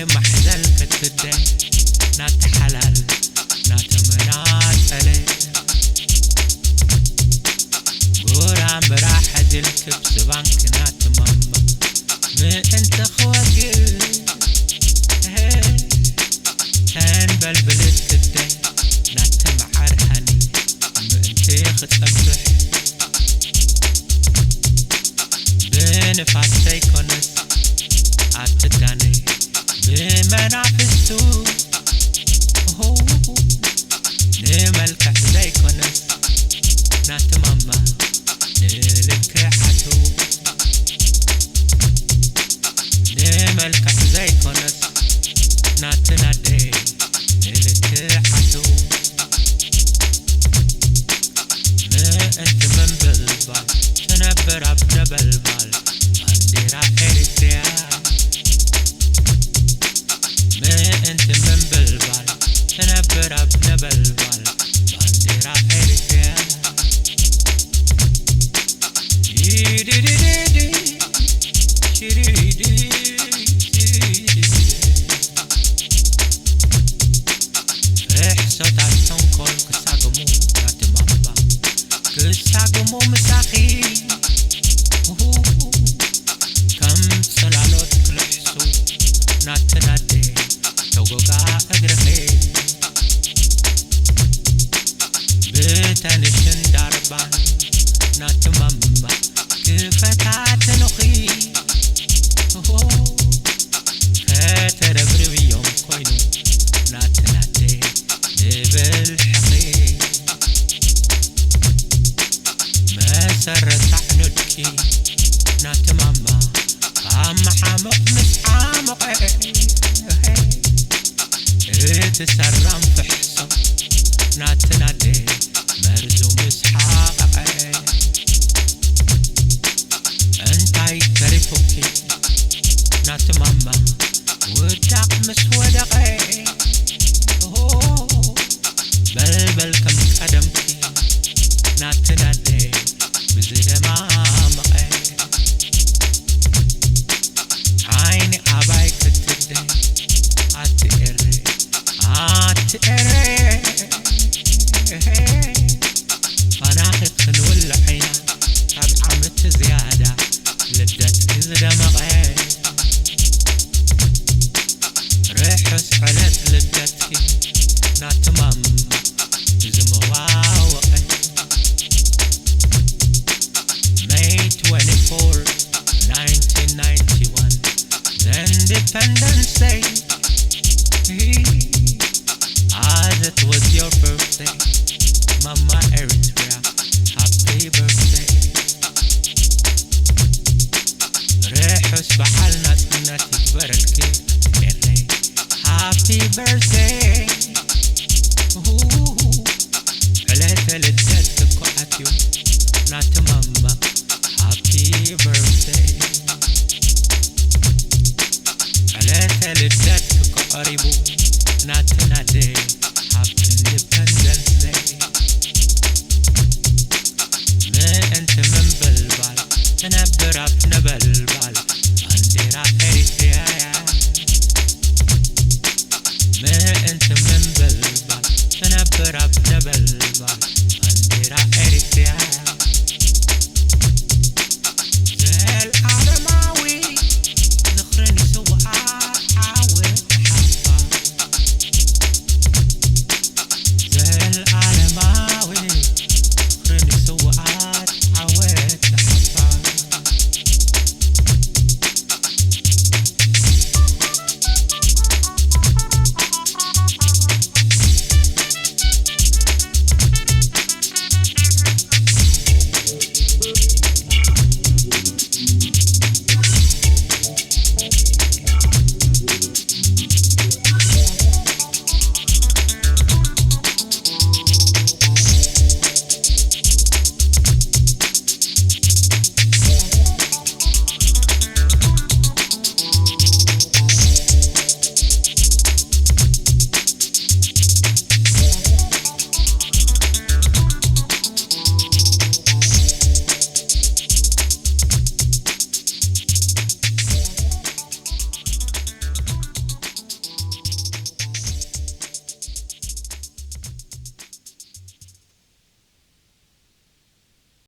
محزن كتدي نات حلال نات منات علي قرام براحة الكبس بانك نات ماما ما انت خواقل هان بلبلت كتدي نات معرهني ما انت ختصبح بنفاس سيكونس عتداني بمنافسو نملكح زيكونس نات ماما نلكحتو نملكح زيكونس نات نادي نلكحتو ما انت من بلبال تنبر ابن بلبال بانديرا اريتريا ما انت من بلبال تنبر ابن بلبال بانديرا اريتريا كساقمو مساخي كم سلالوت كلحسو ناتنادي توقوقا اقرخي بتنشن داربان ناتماما كفتات نخي كتربرو يوم كوينو ناتنادي بالحقي سرت عنودكي نات ماما عم حامق مش عامق تسرم في حصن نات نادي مرزو مسحاق انتاي تريفوكي نات ماما وداق مسودق بلبل كم قدمكي نات نادي بزلما مقاي عيني عباي كتدي عتقري عتقري فناخد خنول حينا تبع مت زيادة لدت بزلما مقاي ريحس حلت لدتكي نات ماما بزمواو 24, 1991, the Independence Day. As it was your birthday, Mama Eritrea, happy birthday. ريحس بحالنا تنتي بركي يلي happy birthday. عليت للدد كوحتيو نات ماما happy birthday عليت للدد كقريبو نات نادي happy independence day ما انت من بلبال تنبر ابن بلبال بانديرا اريتريا ما انت من بلبال تنبر ابن بلبال